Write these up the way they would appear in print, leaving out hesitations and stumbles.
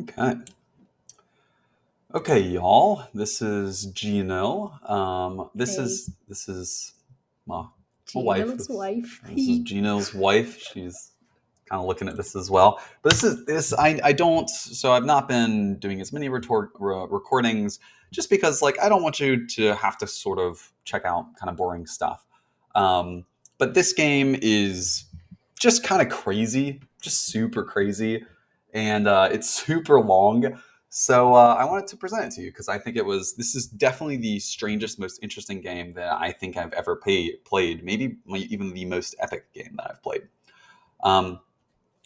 Okay. Okay, y'all. This is Gino. This Hey, is this is my my wife. Gino's wife. This is Gino's wife. She's kind of looking at this as well. But this. I don't. So I've not been doing as many recordings just because like I don't want you to have to sort of check out kind of boring stuff. But this game is just kind of crazy, just super crazy, and it's super long. So I wanted to present it to you because I think this is definitely the strangest, most interesting game that I think I've ever played. Maybe even the most epic game that I've played. Um,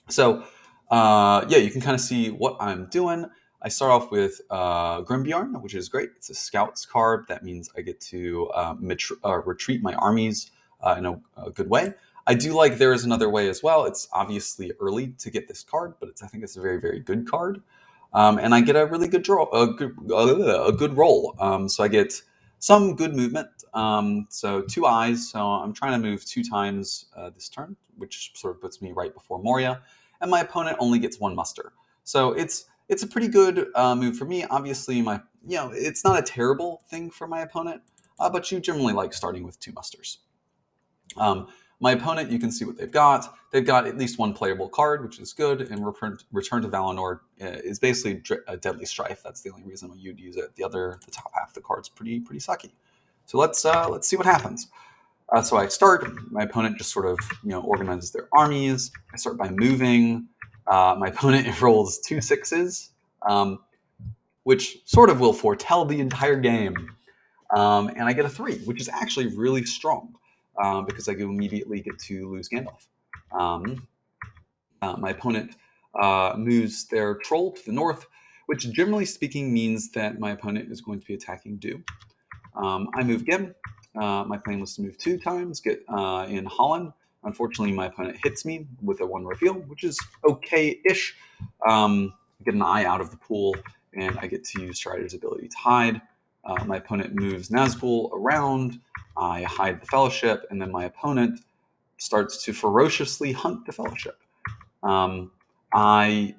so, yeah, you can kind of see what I'm doing. I start off with Grimbjorn, which is great. It's a Scouts card. That means I get to retreat my armies in a good way. I do like there is another way as well. It's obviously early to get this card, but I think it's a very, very good card. And I get a really good draw, a good roll. So I get some good movement. So 2 eyes. So I'm trying to move 2 times this turn, which sort of puts me right before Moria, and my opponent only gets 1 muster. So it's a pretty good move for me. Obviously, it's not a terrible thing for my opponent, but you generally like starting with 2 musters. My opponent, you can see what they've got. They've got at least one playable card, which is good, and Return to Valinor is basically a Deadly Strife. That's the only reason why you'd use it. The top half of the card's pretty sucky. So let's see what happens. So I start. My opponent just sort of organizes their armies. I start by moving. My opponent rolls 2 6s, um, which sort of will foretell the entire game. And I get a 3, which is actually really strong because I immediately get to lose Gandalf. Um, my opponent moves their troll to the north, which generally speaking means that my opponent is going to be attacking Dew. I move again. My plan was to move 2 times, get in Holland. Unfortunately, my opponent hits me with a 1 reveal, which is okay-ish. I get an eye out of the pool, and I get to use Strider's ability to hide. My opponent moves Nazgul around. I hide the Fellowship, and then my opponent starts to ferociously hunt the Fellowship. Um, I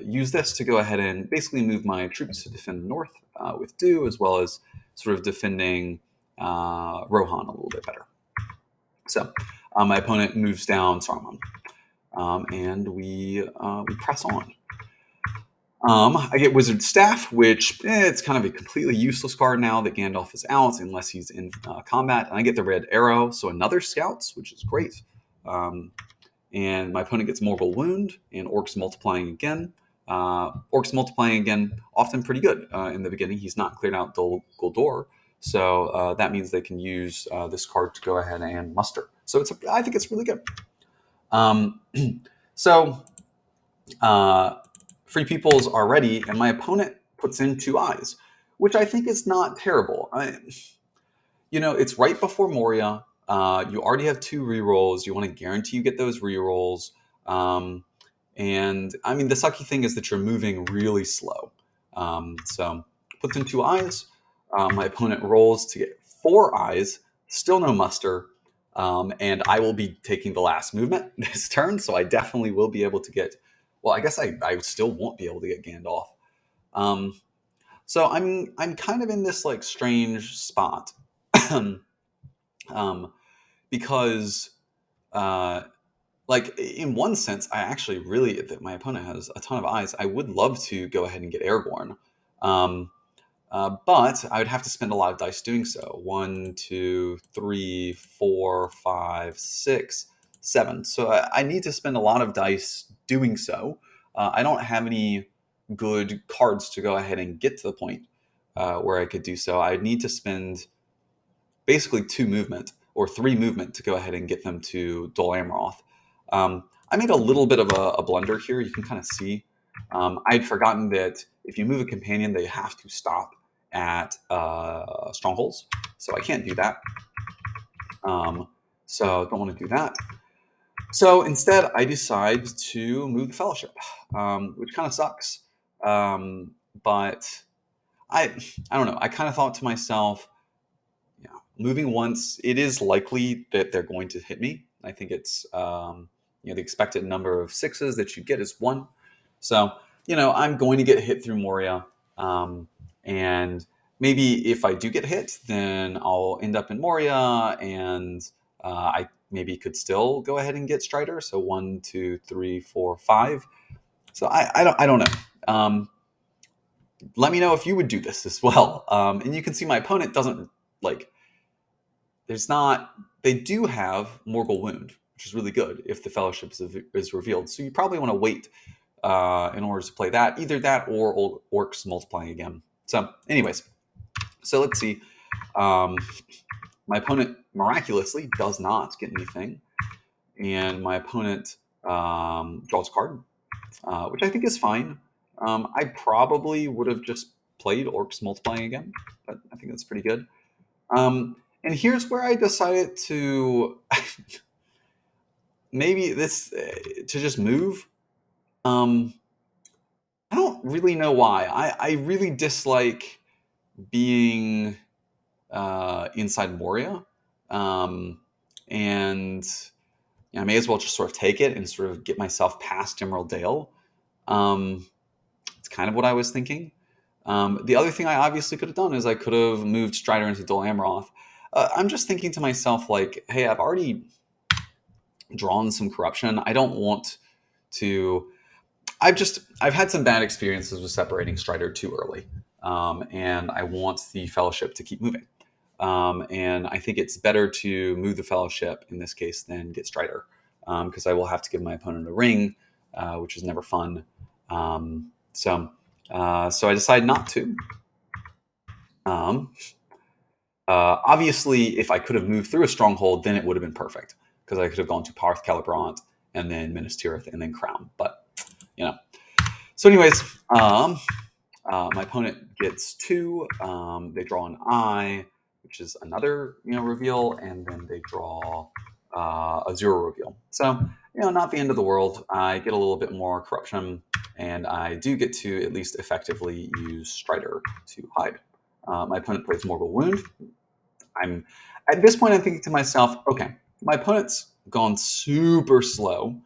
use this to go ahead and basically move my troops to defend the north with Dew, as well as sort of defending Rohan a little bit better. So my opponent moves down Saruman, and we press on. I get Wizard Staff, which it's kind of a completely useless card now that Gandalf is out, unless he's in combat. And I get the Red Arrow, so another Scouts, which is great. And my opponent gets Mortal Wound and Orcs Multiplying again. Orcs Multiplying again, often pretty good in the beginning. He's not cleared out Dol Guldur, so that means they can use this card to go ahead and muster. So I think it's really good. Um, so Free Peoples are ready, and my opponent puts in 2 eyes, which I think is not terrible. It's right before Moria. You already have 2 rerolls. You want to guarantee you get those rerolls. And I mean, the sucky thing is that you're moving really slow. So puts in 2 eyes. My opponent rolls to get 4 eyes. Still no muster. And I will be taking the last movement this turn, so I definitely will be able to get. Well, I guess I still won't be able to get Gandalf. Um, so I'm kind of in this like strange spot. um, because like in one sense, I actually really that my opponent has a ton of eyes. I would love to go ahead and get Aragorn, um, but I would have to spend a lot of dice doing so. 1, 2, 3, 4, 5, 6, 7. So I need to spend a lot of dice doing so. I don't have any good cards to go ahead and get to the point where I could do so. I would need to spend basically 2 movement or 3 movement to go ahead and get them to Dol Amroth. I made a little bit of a blunder here. You can kind of see. I'd forgotten that if you move a companion, they have to stop at strongholds. So I can't do that. So don't want to do that. So instead, I decide to move the Fellowship, which kind of sucks. But I don't know. I kind of thought to myself, yeah, moving once, it is likely that they're going to hit me. I think it's the expected number of 6s that you get is 1. So I'm going to get hit through Moria. Um, and maybe if I do get hit, then I'll end up in Moria, and I maybe could still go ahead and get Strider. So 1, 2, 3, 4, 5. So I don't know. Let me know if you would do this as well. And you can see my opponent doesn't like. There's not. They do have Morgul Wound, which is really good if the Fellowship is revealed. So you probably want to wait in order to play that. Either that or Orcs multiplying again. So, anyways, so let's see. My opponent miraculously does not get anything, and my opponent draws a card, which I think is fine. I probably would have just played Orcs multiplying again, but I think that's pretty good. And here's where I decided to maybe this to just move. I don't really know why. I really dislike being inside Moria, um, and I may as well just sort of take it and sort of get myself past Emerald Dale. It's kind of what I was thinking. The other thing I obviously could have done is I could have moved Strider into Dol Amroth. I'm just thinking to myself, like, hey, I've already drawn some corruption. I don't want to. I've had some bad experiences with separating Strider too early, and I want the Fellowship to keep moving. And I think it's better to move the Fellowship in this case than get Strider, because I will have to give my opponent a ring, which is never fun. So I decided not to. Obviously, if I could have moved through a stronghold, then it would have been perfect because I could have gone to Parth Celebrant and then Minas Tirith and then Crown. But you know. So, anyways, my opponent gets 2. They draw an eye, which is another reveal, and then they draw a 0 reveal. So not the end of the world. I get a little bit more corruption, and I do get to at least effectively use Strider to hide. My opponent plays Mortal Wound. At this point, I'm thinking to myself, okay, my opponent's gone super slow.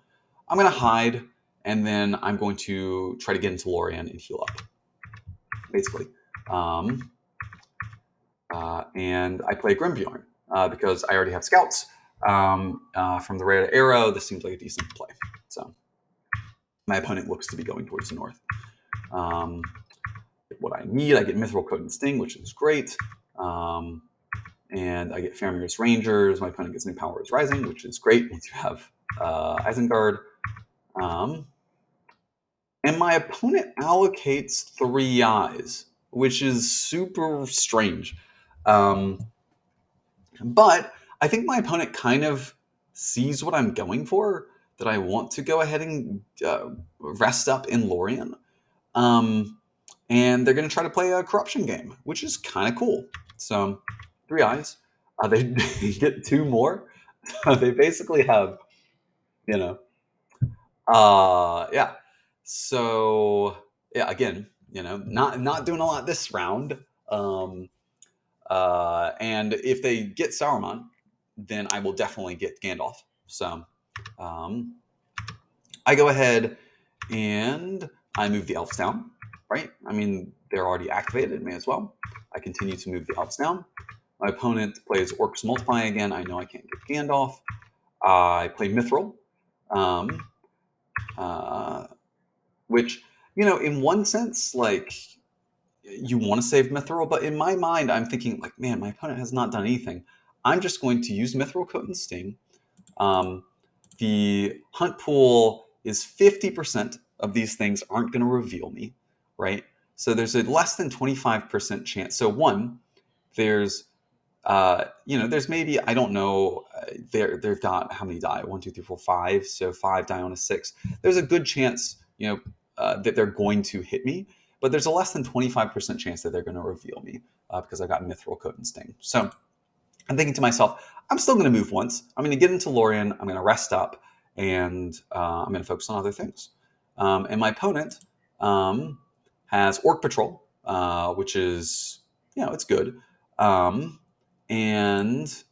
I'm going to hide, and then I'm going to try to get into Lorien and heal up, basically. And I play Grimbjorn because I already have scouts from the Red Arrow. This seems like a decent play. So my opponent looks to be going towards the north. What I need, I get Mithril Coat and Sting, which is great. And I get Faramir's Rangers. My opponent gets New Powers Rising, which is great once you have Isengard. And my opponent allocates 3 eyes, which is super strange. But I think my opponent kind of sees what I'm going for, that I want to go ahead and rest up in Lorien. And they're going to try to play a corruption game, which is kind of cool. So 3 eyes. They get 2 more. They basically have, yeah. So yeah, again, not doing a lot this round. And if they get Saruman, then I will definitely get Gandalf. So I go ahead and I move the elves down, right? I mean, they're already activated, may as well. I continue to move the elves down. My opponent plays Orcs Multiplying again. I know I can't get Gandalf. I play Mithril, which, in one sense, like, you want to save Mithril, but in my mind, I'm thinking, like, man, my opponent has not done anything. I'm just going to use Mithril Coat and Sting. The hunt pool is 50% of these things aren't going to reveal me, right? So there's a less than 25% chance. So there's there's maybe, I don't know, they've got how many die? 1, 2, 3, 4, 5. So 5 die on a 6. There's a good chance, that they're going to hit me, but there's a less than 25% chance that they're going to reveal me because I've got Mithril Coat and Sting. So I'm thinking to myself, I'm still going to move once. I'm going to get into Lorien. I'm going to rest up, and I'm going to focus on other things. And my opponent has Orc Patrol, which is, it's good. And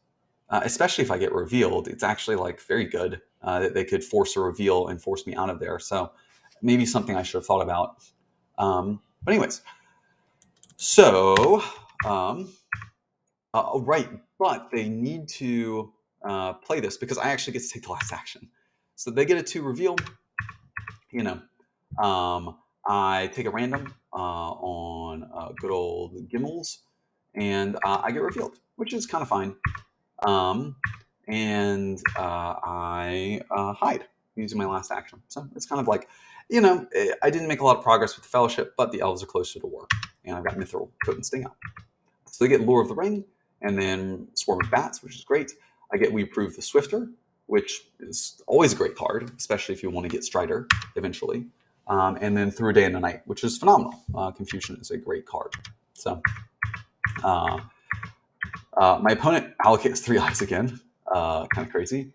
especially if I get revealed, it's actually like very good that they could force a reveal and force me out of there. So maybe something I should have thought about. But anyways, so right, but they need to play this because I actually get to take the last action. So they get a 2 reveal. You know, I take a random on good old Gimmels, and I get revealed, which is kind of fine. Um, and I hide using my last action. So it's kind of like, I didn't make a lot of progress with the Fellowship, but the elves are closer to war, and I've got Mithril, Coat, and Sting out. So they get Lure of the Ring, and then Swarm of Bats, which is great. I get We Prove the Swifter, which is always a great card, especially if you want to get Strider eventually. And then Through a Day and a Night, which is phenomenal. Confusion is a great card. So my opponent allocates 3 eyes again. Kind of crazy.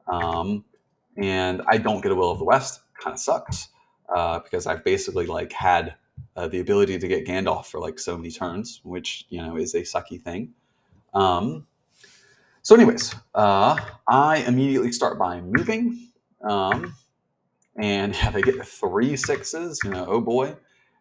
And I don't get a Will of the West. Kind of sucks. Because I've basically had the ability to get Gandalf for so many turns, which is a sucky thing. So anyways, I immediately start by moving. And yeah, they get 3 6s. Oh boy,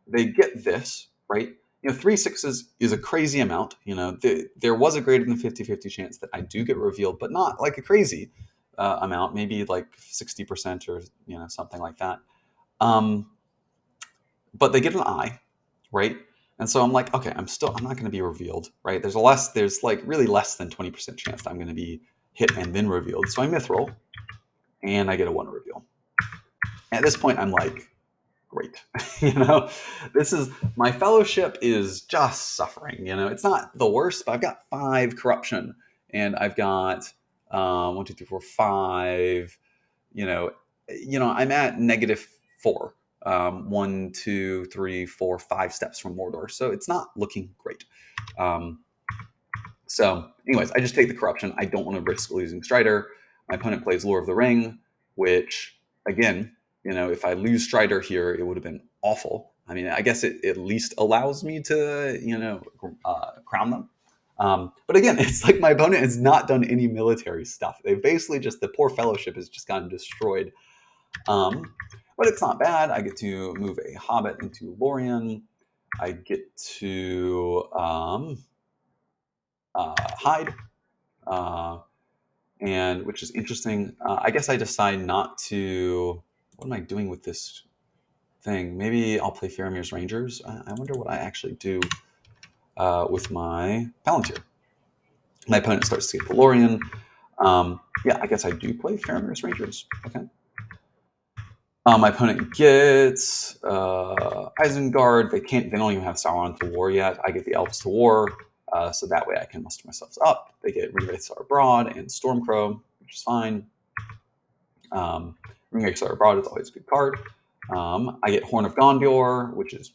they get this, right? 3 6s is a crazy amount. There was a greater than 50-50 chance that I do get revealed, but not like a crazy amount, maybe like 60% or something like that. But they get an eye, right? And so I'm like, okay, I'm not going to be revealed, right? There's really less than 20% chance that I'm going to be hit and then revealed. So I Mithril, and I get a 1 reveal. At this point, I'm like, great. This is my Fellowship is just suffering. It's not the worst, but I've got 5 corruption, and I've got 1, 2, 3, 4, 5. I'm at -4. 1, 2, 3, 4, 5 steps from Mordor, so it's not looking great. So, anyways, I just take the corruption. I don't want to risk losing Strider. My opponent plays Lure of the Ring, which, again, if I lose Strider here, it would have been awful. I mean, I guess it at least allows me to, crown them. But again, it's like my opponent has not done any military stuff. They basically the poor Fellowship has just gotten destroyed. But it's not bad. I get to move a Hobbit into Lorien. I get to hide. And which is interesting. I guess I decide not to. What am I doing with this thing? Maybe I'll play Faramir's Rangers. I wonder what I actually do with my Palantir. My opponent starts to get the Lorien. Yeah, I guess I do play Faramir's Rangers. Okay. My opponent gets Isengard. They don't even have Sauron to war yet. I get the Elves to war. So that way I can muster myself up. They get Ringwraiths Are Abroad and Stormcrow, which is fine. Ringwraiths Are Abroad is always a good card. I get Horn of Gondor, which is,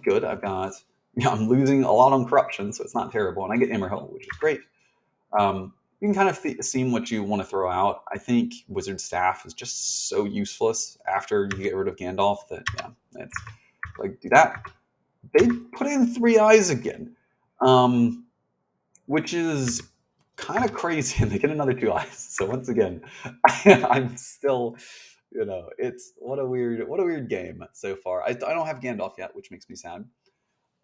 good. I'm losing a lot on corruption, so it's not terrible. And I get Immerhill, which is great. You can kind of seem what you want to throw out. I think Wizard Staff is just so useless after you get rid of Gandalf that, it's like, do that. They put in 3 eyes again, which is kind of crazy, and they get another 2 eyes. So once again, I'm still, it's what a weird game so far. I don't have Gandalf yet, which makes me sad.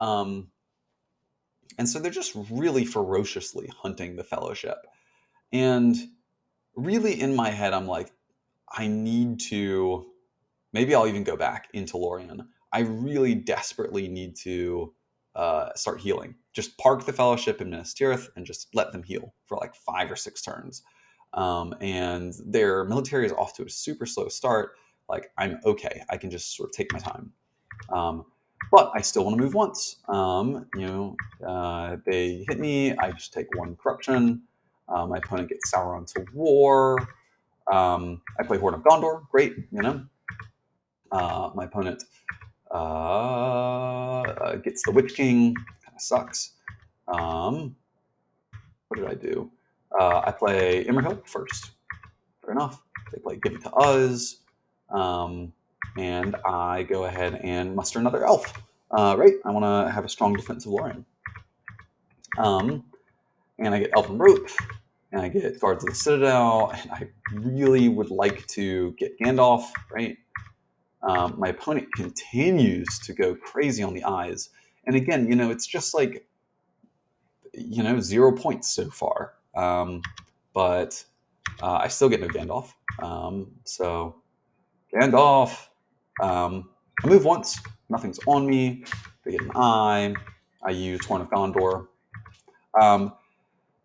And so they're just really ferociously hunting the Fellowship. And really in my head, I'm like, I need to, maybe I'll even go back into Lorien. I really desperately need to start healing. Just park the Fellowship in Minas Tirith and just let them heal for like 5 or 6 turns. And their military is off to a super slow start. Like, I'm okay. I can just sort of take my time. But I still want to move once. They hit me. I just take 1 corruption. My opponent gets Sauron to war. I play Horn of Gondor. Great, my opponent gets the Witch King. Kind of sucks. What did I do? I play Immerhill first. Fair enough. They play Give It to Us. And I go ahead and muster another elf. Right? I want to have a strong defensive Lorien. And I get Elven Rope. And I get Guards of the Citadel, and I really would like to get Gandalf, right? My opponent continues to go crazy on the eyes. And again, it's just like, 0 points so far. But I still get no Gandalf. So Gandalf. I move once, nothing's on me. They get an eye. I use Horn of Gondor. Um,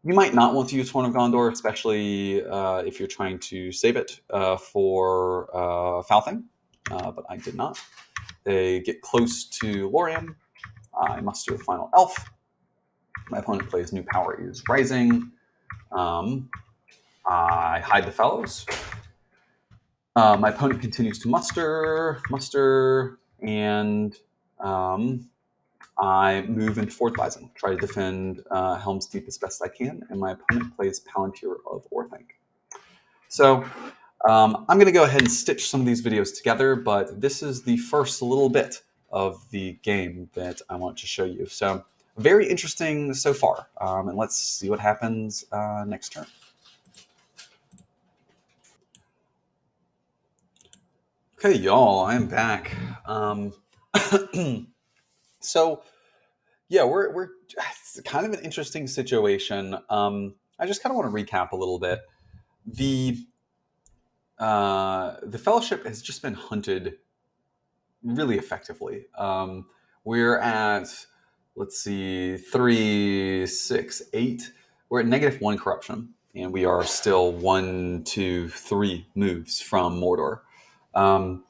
you might not want to use Horn of Gondor, especially if you're trying to save it for Foul Thing, but I did not. They get close to Lorien. I must do a final elf. My opponent plays New Power is Rising. I hide the fellows. My opponent continues to muster, and I move into Fourth Bison, try to defend Helm's Deep as best I can, and my opponent plays Palantir of Orthanc. So I'm going to go ahead and stitch some of these videos together, but this is the first little bit of the game that I want to show you. So very interesting so far, and let's see what happens next turn. Okay, y'all, I'm back. So yeah, we're it's kind of an interesting situation. I just kind of want to recap a little bit. The the Fellowship has just been hunted really effectively. We're at, let's see, 3, 6, 8. We're at -1 corruption, and we are still 1, 2, 3 moves from Mordor. My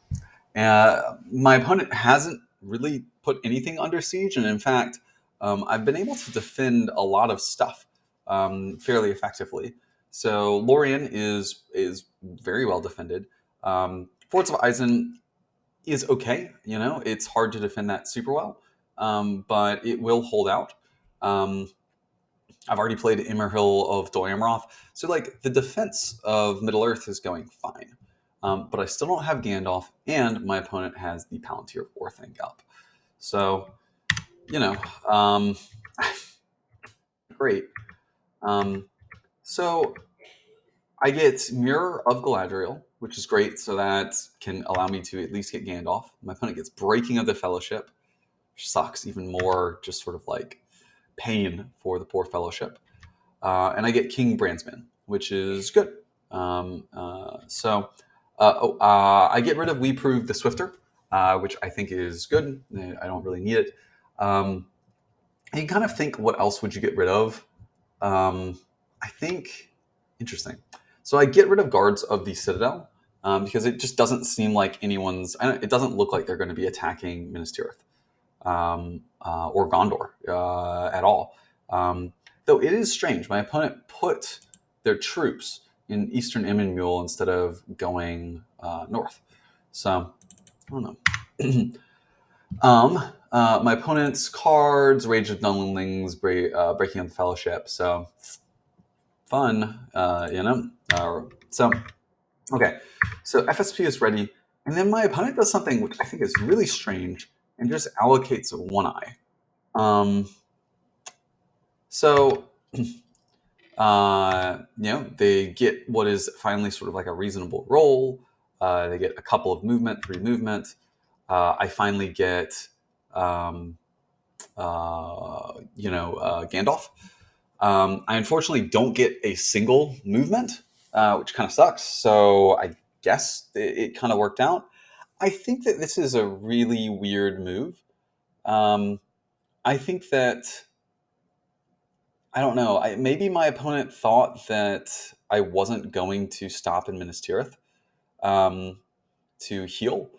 opponent hasn't really put anything under siege, and in fact, I've been able to defend a lot of stuff fairly effectively. So Lorien is very well defended. Forts of Eisen is okay. It's hard to defend that super well, but it will hold out. I've already played Immerhill of Dol Amroth, so like the defense of Middle Earth is going fine. But I still don't have Gandalf, and my opponent has the Palantir of Orthanc up. So, um, great. So I get Mirror of Galadriel, which is great, so that can allow me to at least get Gandalf. My opponent gets Breaking of the Fellowship, which sucks even more, just sort of like pain for the poor Fellowship. And I get King Brandsman, which is good. I get rid of We Prove the Swifter, which I think is good. I don't really need it. And you kind of think, what else would you get rid of? I think, interesting. So I get rid of Guards of the Citadel because it just doesn't seem like it doesn't look like they're going to be attacking Minas Tirith or Gondor at all. Though it is strange, my opponent put their troops in Eastern Emmenmuil instead of going north. So, I don't know. My opponent's cards, Rage of Dunlings, Breaking of the Fellowship. So, fun, okay. So, FSP is ready. And then my opponent does something which I think is really strange and just allocates 1 eye. So, they get what is finally sort of like a reasonable roll. They get a couple of movement, 3 movement. I finally get, Gandalf. I unfortunately don't get a single movement, which kind of sucks. So I guess it kind of worked out. I think that this is a really weird move. I think that, I don't know. Maybe my opponent thought that I wasn't going to stop in Minas Tirith to heal.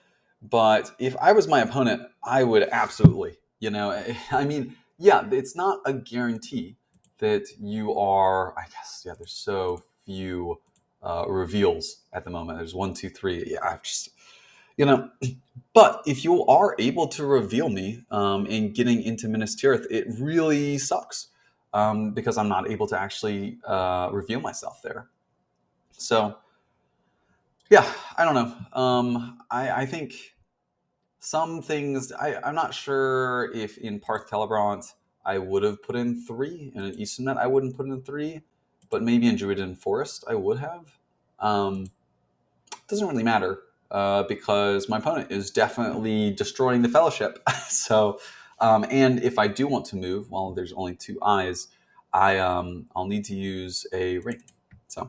But if I was my opponent, I would absolutely, I mean, yeah, it's not a guarantee that you are, I guess, yeah, there's so few reveals at the moment. There's 1, 2, 3. Yeah, I've just, but if you are able to reveal me in getting into Minas Tirith, it really sucks because I'm not able to actually reveal myself there. So, yeah, I don't know. I think some things, I'm not sure if in Parth Celebrant I would have put in 3, and in Eastern Net I wouldn't put in 3, but maybe in Druiden Forest I would have. Doesn't really matter. because my opponent is definitely destroying the Fellowship. So, and if I do want to move, well, there's only 2 eyes. I'll need to use a ring. So,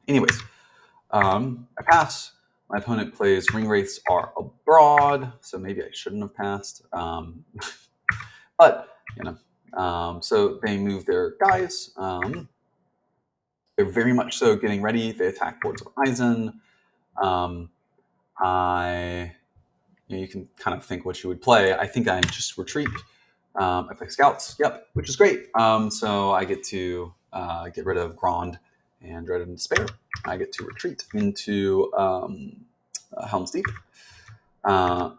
anyways, I pass. My opponent plays Ring Wraiths are abroad, so maybe I shouldn't have passed. But so they move their guys. They're very much so getting ready. They attack Boards of Eisen. You can kind of think what you would play. I think I just retreat. I play Scouts. Yep, which is great. So I get to get rid of Grond and Dread and Despair. I get to retreat into Helm's Deep. My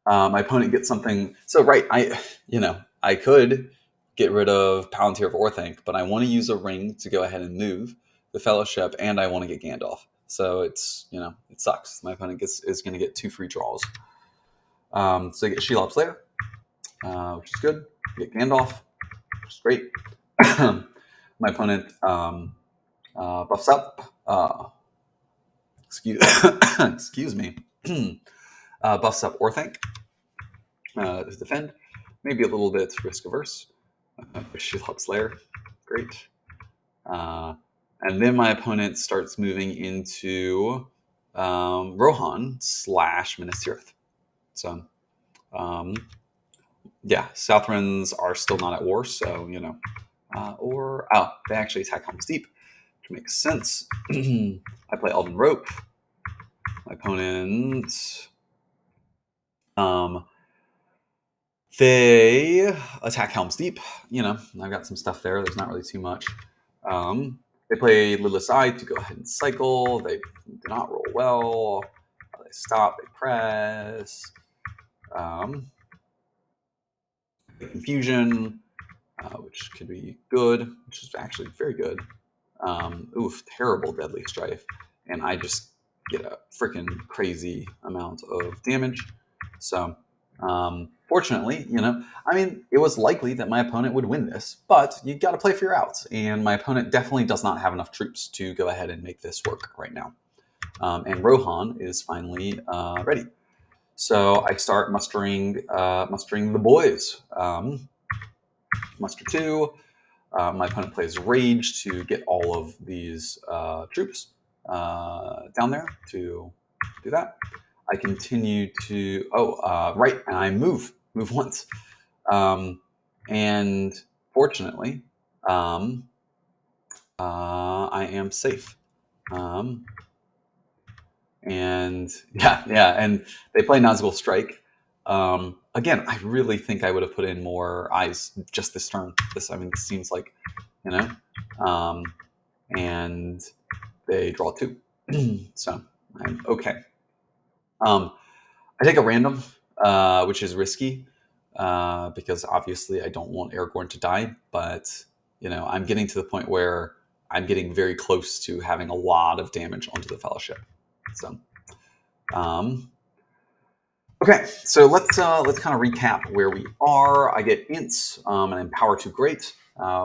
opponent gets something. So right, I could get rid of Palantir of Orthanc, but I want to use a ring to go ahead and move the Fellowship, and I want to get Gandalf. So it's it sucks. My opponent is going to get 2 free draws. So I get Shelob Slayer, which is good. I get Gandalf, which is great. My opponent buffs up. Excuse me. Buffs up Orthanc to defend. Maybe a little bit risk averse. Shelob Slayer, great. And then my opponent starts moving into Rohan / Minas Tirith. So, Southrons are still not at war, so they actually attack Helm's Deep, which makes sense. I play Elven Rope. My opponent, they attack Helm's Deep. I've got some stuff there. There's not really too much. They play Lidless Eye to go ahead and cycle. They do not roll well. They stop. They press. Confusion, which could be good, which is actually very good. Terrible Deadly Strife. And I just get a freaking crazy amount of damage. So, fortunately, it was likely that my opponent would win this, but you got to play for your outs. And my opponent definitely does not have enough troops to go ahead and make this work right now. And Rohan is finally ready. So I start mustering the boys. Muster 2. My opponent plays Rage to get all of these troops down there to do that. I continue to and I move once, and fortunately, I am safe. And they play Nazgul Strike. Again, I really think I would have put in more eyes just this turn. This seems like, and they draw 2, so I'm okay. I take a random, which is risky, because obviously I don't want Aragorn to die, but I'm getting to the point where I'm getting very close to having a lot of damage onto the Fellowship. So, okay, so let's kind of recap where we are. I get Ints and Empower 2 Great,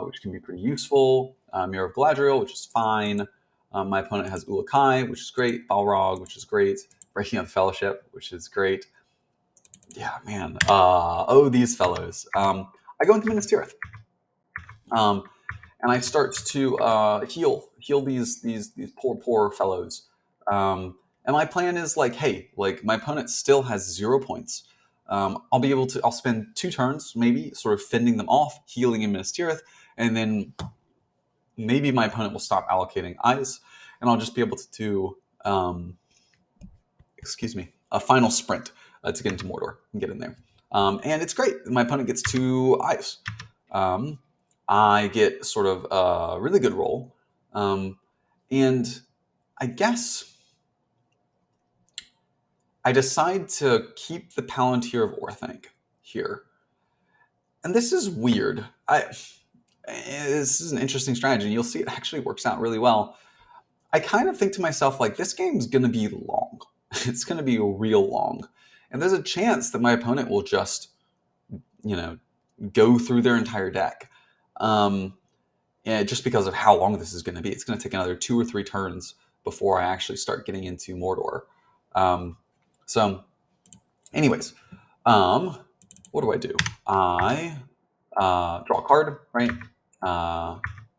which can be pretty useful. Mirror of Galadriel, which is fine. My opponent has Ulakai, which is great. Balrog, which is great. Breaking Up the Fellowship, which is great. Yeah, man. These fellows. I go into Minas Tirith. And I start to heal these poor fellows. And my plan is hey, my opponent still has 0 points. I'll spend 2 turns, maybe, sort of fending them off, healing in Minas Tirith, and then maybe my opponent will stop allocating eyes, and I'll just be able to do, a final sprint to get into Mordor and get in there. And it's great. My opponent gets 2 eyes. I get sort of a really good roll. And I guess I decide to keep the Palantir of Orthanc here. And this is weird. This is an interesting strategy. You'll see it actually works out really well. I kind of think to myself, this game's going to be long. It's going to be real long. And there's a chance that my opponent will just, go through their entire deck. Just because of how long this is going to be. It's going to take another 2 or 3 turns before I actually start getting into Mordor. Um, so, anyways, um, what do I do? I draw a card, right?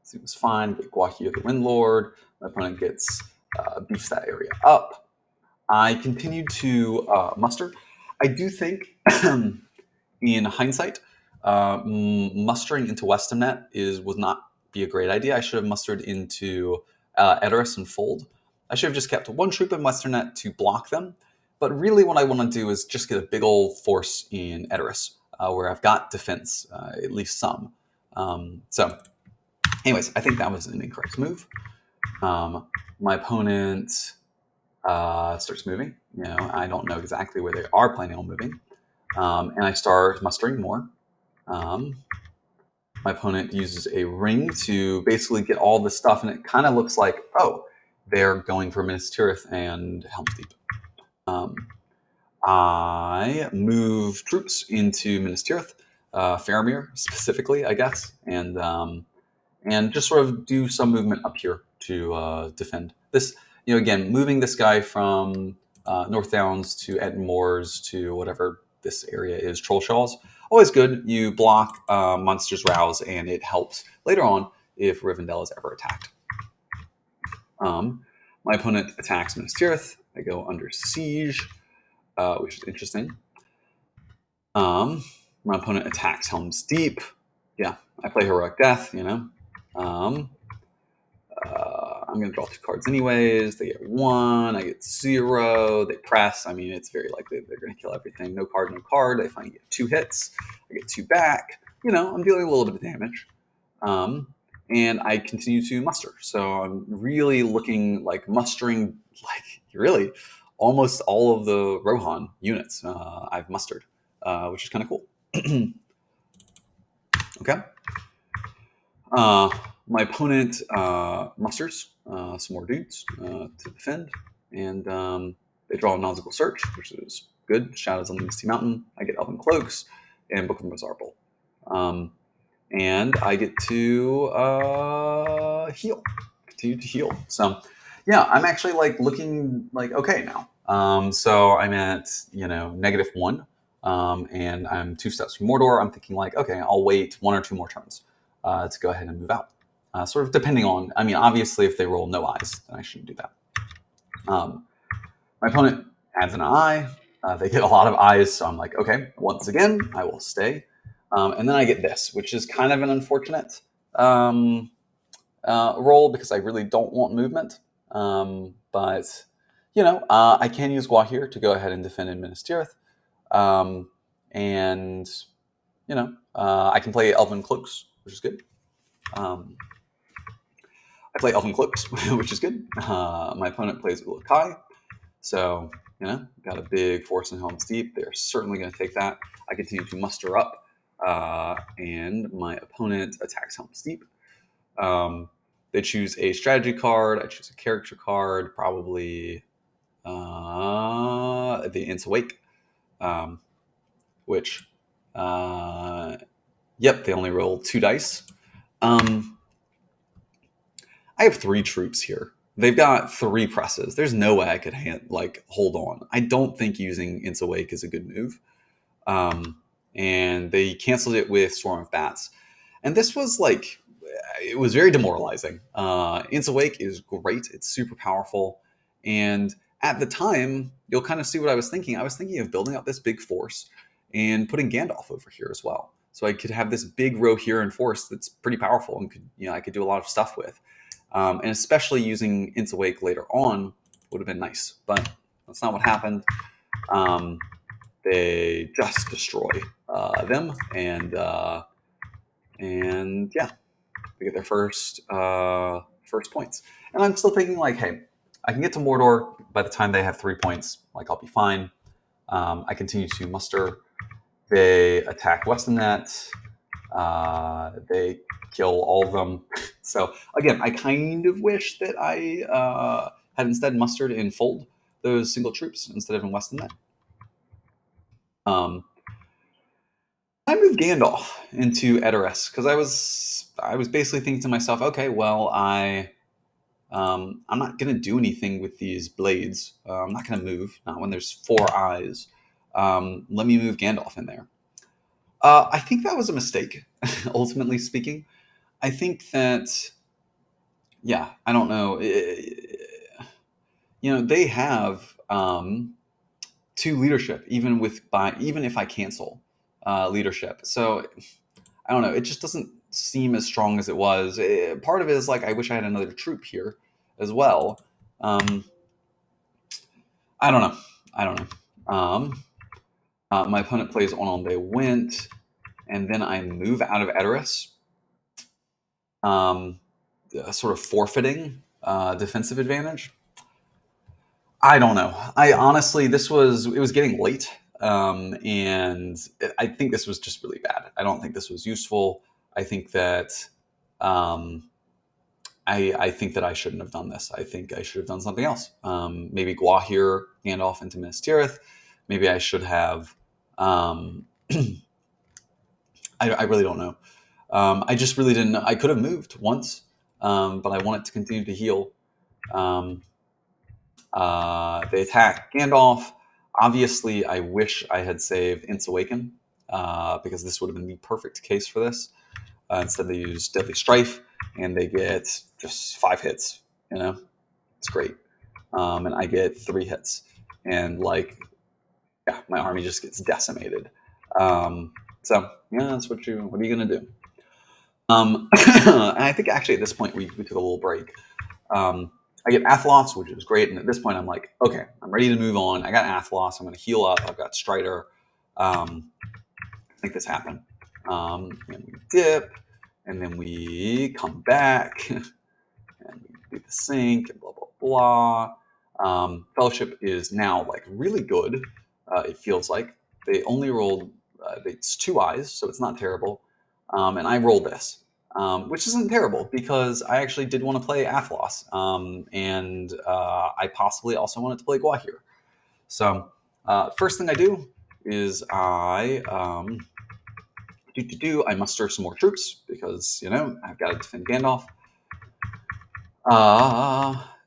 Seems fine. Get Guahir the Windlord. My opponent gets beefs that area up. I continue to muster. I do think, in hindsight, mustering into Westernet was not be a great idea. I should have mustered into Edoras and Fold. I should have just kept one troop in Westernet to block them. But really, what I want to do is just get a big old force in Edoras, where I've got defense, at least some. So, anyways, I think that was an incorrect move. My opponent starts moving. I don't know exactly where they are planning on moving. And I start mustering more. My opponent uses a ring to basically get all this stuff, and it kind of looks like, oh, they're going for Minas Tirith and Helm's Deep. I move troops into Minas Tirith, Faramir specifically, I guess, and just sort of do some movement up here to defend this. Again, moving this guy from North Downs to Etten Moors to whatever this area is, Trollshaws, always good. You block Monsters Rouse, and it helps later on if Rivendell is ever attacked. My opponent attacks Minas Tirith. I go under siege, which is interesting. My opponent attacks Helm's Deep. Yeah, I play Heroic Death, I'm going to draw 2 cards anyways. They get 1. I get 0. They press. I mean, it's very likely they're going to kill everything. No card, no card. I finally get 2 hits. I get 2 back. I'm dealing a little bit of damage. And I continue to muster. So I'm really looking like mustering, really almost all of the Rohan units I've mustered, which is kind of cool. Okay. My opponent musters some more dudes to defend, and they draw a Nautical Search, which is good. Shadows on the Misty Mountain. I get Elven Cloaks and Book of Mizarble. And I get to heal. Continue to heal. So, yeah, I'm actually looking okay now. So I'm at -1, and I'm 2 steps from Mordor. I'm thinking okay, I'll wait 1 or 2 more turns to go ahead and move out. Sort of depending on. I mean, obviously, if they roll no eyes, then I shouldn't do that. My opponent adds an eye. They get a lot of eyes, so I'm like, okay, once again, I will stay. And then I get this, which is kind of an unfortunate roll because I really don't want movement. But, I can use Guahir to go ahead and defend in Minas Tirith. And, I can play Elven Cloaks, which is good. I play Elven Cloaks, which is good. My opponent plays Ulukai. So, got a big force in Helm's Deep. They're certainly going to take that. I continue to muster up. And my opponent attacks Helm's Deep. They choose a strategy card. I choose a character card, probably the Ince Awake, which, yep, they only roll 2 dice. I have 3 troops here. They've got 3 presses. There's no way I could hold on. I don't think using Ince Awake is a good move. And they canceled it with Swarm of Bats. And this was it was very demoralizing. Ince Awake is great. It's super powerful. And at the time, you'll kind of see what I was thinking. I was thinking of building up this big force and putting Gandalf over here as well. So I could have this big Rohirrim force that's pretty powerful and I could do a lot of stuff with. And especially using Ince Awake later on would have been nice. But that's not what happened. They just destroy them, and yeah, they get their first points. And I'm still thinking hey, I can get to Mordor by the time they have 3 points. I'll be fine. I continue to muster. They attack Westernet. They kill all of them. So again, I kind of wish that I had instead mustered in Fold those single troops instead of in Westernet. I moved Gandalf into Edoras because I was basically thinking to myself, okay, well, I I'm not going to do anything with these blades. I'm not going to move, not when there's four eyes. Let me move Gandalf in there. I think that was a mistake, ultimately speaking. I think that, yeah, I don't know. They have two leadership, even if I cancel leadership. So I don't know. It just doesn't seem as strong as it was. Part of it is like I wish I had another troop here as well. Um, I don't know. I don't know. My opponent plays on they went, and then I move out of Edoras, um, sort of forfeiting defensive advantage. I don't know. I honestly, it was getting late, and I think this was just really bad. I don't think this was useful. I think that um, I think that I shouldn't have done this. I think I should have done something else. Maybe Gwahir Gandalf into Minas Tirith. Maybe I should have. Um, I really don't know. I just really didn't. I could have moved once, but I wanted to continue to heal. Um, they attack Gandalf. Obviously, I wish I had saved Ince Awaken because this would have been the perfect case for this. Instead, they use Deadly Strife, and they get just 5 hits. It's great. And I get 3 hits, and yeah, my army just gets decimated. So yeah, that's what are you gonna do? And I think actually at this point we took a little break. I get Athlos, which is great, and at this point I'm like, okay, I'm ready to move on. I got Athlos. I'm going to heal up. I've got Strider. Make this happen. And we dip, and then we come back, and we do the sync, and blah blah blah. Fellowship is now like really good. It feels like they only rolled. It's 2 eyes, so it's not terrible. And I rolled this, which isn't terrible because I actually did want to play Athlos, and I possibly also wanted to play Gwahir. So first thing I do is I muster some more troops because I've got to defend Gandalf.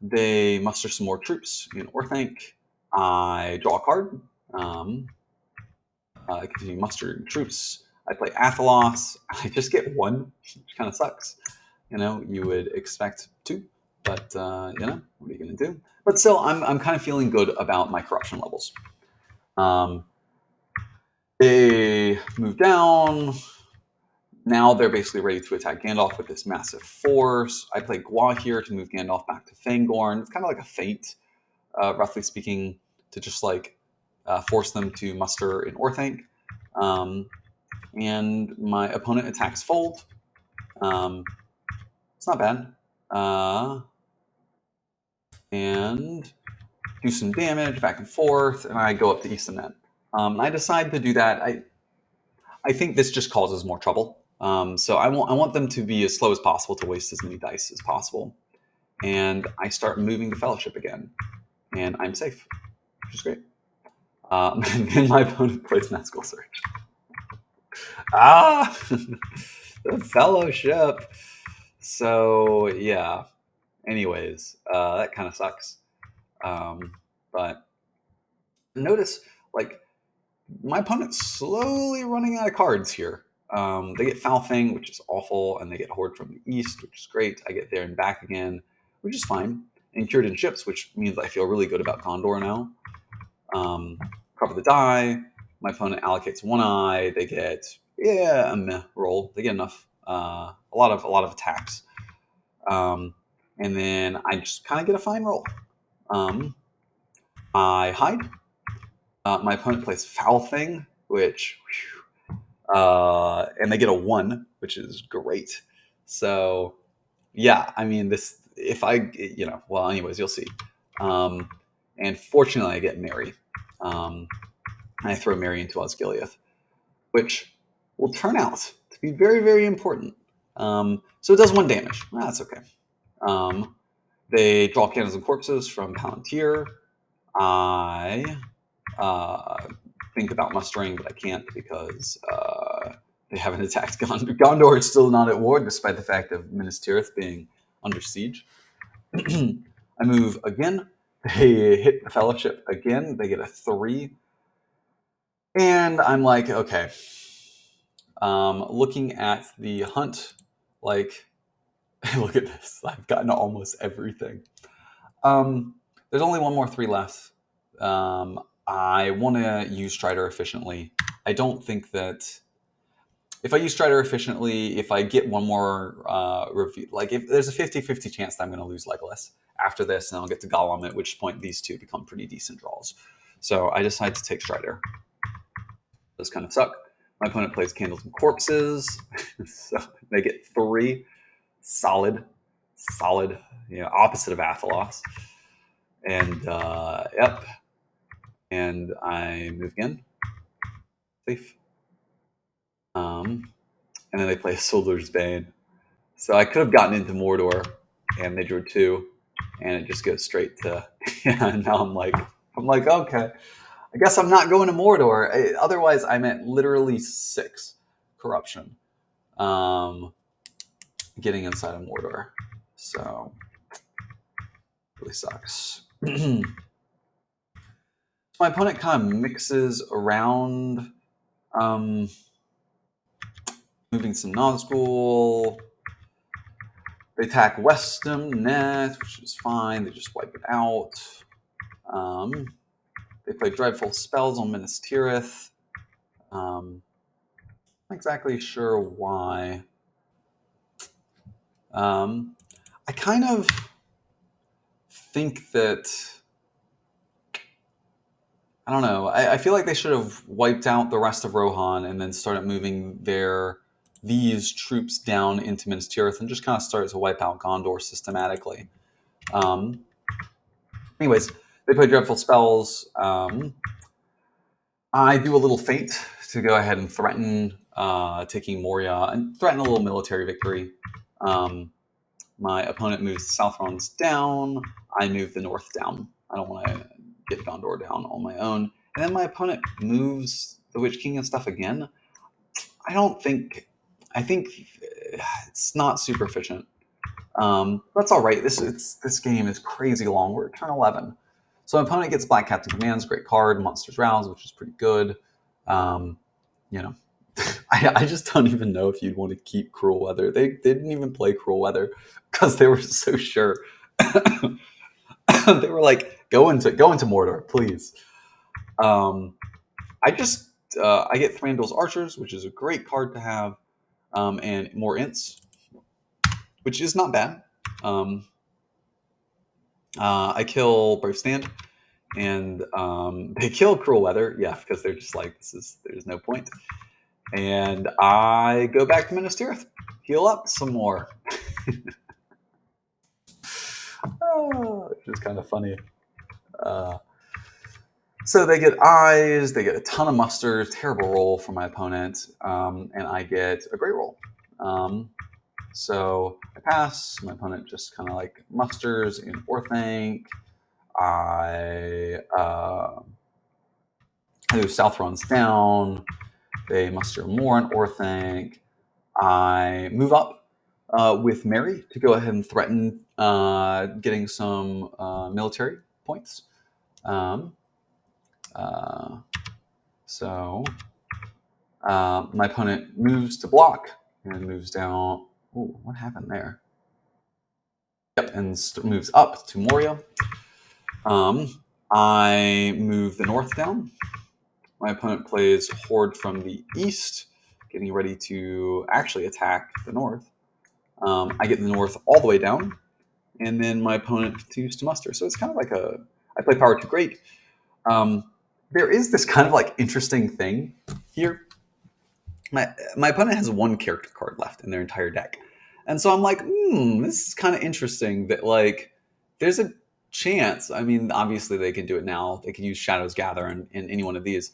They muster some more troops in Orthanc. I draw a card. I continue mustering troops. I play Athelos. I just get one, which kind of sucks. You would expect two, but what are you going to do? But still, I'm kind of feeling good about my corruption levels. They move down. Now they're basically ready to attack Gandalf with this massive force. I play Gwahir to move Gandalf back to Fangorn. It's kind of like a feint, roughly speaking, to just force them to muster in Orthanc. And my opponent attacks Fold. It's not bad. And do some damage back and forth, and I go up to East Net. I decide to do that. I think this just causes more trouble. So I want them to be as slow as possible to waste as many dice as possible. And I start moving the Fellowship again, and I'm safe, which is great. And my opponent plays Nazgul Surge. The Fellowship. So yeah. Anyways, that kind of sucks. But notice, my opponent's slowly running out of cards here. They get Foul Thing, which is awful, and they get Horde from the East, which is great. I get there and back again, which is fine. And Cured in Ships, which means I feel really good about Gondor now. Cover the die. My opponent allocates 1 eye. They get a meh roll. They get enough. A lot of attacks. And then I just kind of get a fine roll. I hide. My opponent plays Foul Thing, which, and they get a 1, which is great. So, yeah, I mean, anyways, you'll see. And fortunately, I get Mary. And I throw Mary into Osgiliath, which will turn out to be very, very important. So it does 1 damage. That's okay. They draw Cannons and Corpses from Palantir. I think about mustering, but I can't because they haven't attacked Gondor. Gondor is still not at war, despite the fact of Minas Tirith being under siege. I move again. They hit the Fellowship again. They get a 3. And I'm like, okay. Looking at the hunt, like, look at this. I've gotten almost everything. There's only one more 3 left. I want to use Strider efficiently. I don't think that if I use Strider efficiently, if I get one more review, like if there's a 50-50 chance that I'm going to lose Legolas after this, and I'll get to Gollum, at which point these two become pretty decent draws. So I decide to take Strider. Those kind of suck. My opponent plays Candles and Corpses, so they get 3. Solid, opposite of Athelos. And yep. And I move again. Safe. And then they play Soldier's Bane. So I could have gotten into Mordor, and they drew 2, and it just goes straight to yeah. And now I'm like, okay, I guess I'm not going to Mordor. Otherwise, I'm at literally 6 corruption, getting inside of Mordor. So really sucks. My opponent kind of mixes around, moving some Nazgul. They attack Westham next, which is fine. They just wipe it out. They play Dreadful Spells on Minas Tirith. Not exactly sure why. I kind of think that, I don't know. I feel like they should have wiped out the rest of Rohan and then started moving these troops down into Minas Tirith and just kind of started to wipe out Gondor systematically. Anyways, they play Dreadful Spells. I do a little feint to go ahead and threaten taking Moria and threaten a little military victory. My opponent moves the Southrons down. I move the North down. I don't want to get Gondor down on my own. And then my opponent moves the Witch King and stuff again. I think it's not super efficient. That's all right. This game is crazy long. We're at turn 11. So my opponent gets Black Captain Commands, great card, Monsters Rouse, which is pretty good. I just don't even know if you'd want to keep Cruel Weather. They didn't even play Cruel Weather because they were so sure. They were like, go into Mordor, please. I get Thranduil's Archers, which is a great card to have, and more Ints, which is not bad. I kill Brave Stand, and they kill Cruel Weather, yeah, because they're just like, there's no point. And I go back to Minas Tirith, heal up some more. Which is kind of funny. So they get eyes, they get a ton of musters, terrible roll for my opponent, and I get a great roll. So I pass, my opponent just kind of like musters in Orthanc. I move Southrons down, they muster more in Orthanc. I move up with Mary to go ahead and threaten getting some military points. So my opponent moves to block and moves down. Ooh, what happened there? Yep, and moves up to Moria. I move the north down. My opponent plays Horde from the east, getting ready to actually attack the north. I get the north all the way down, and then my opponent continues to muster. So it's kind of like I play Power 2 Great. There is this kind of like interesting thing here. My opponent has 1 character card left in their entire deck. And so I'm like, this is kind of interesting that like there's a chance. I mean, obviously they can do it now. They can use Shadows Gather in any one of these.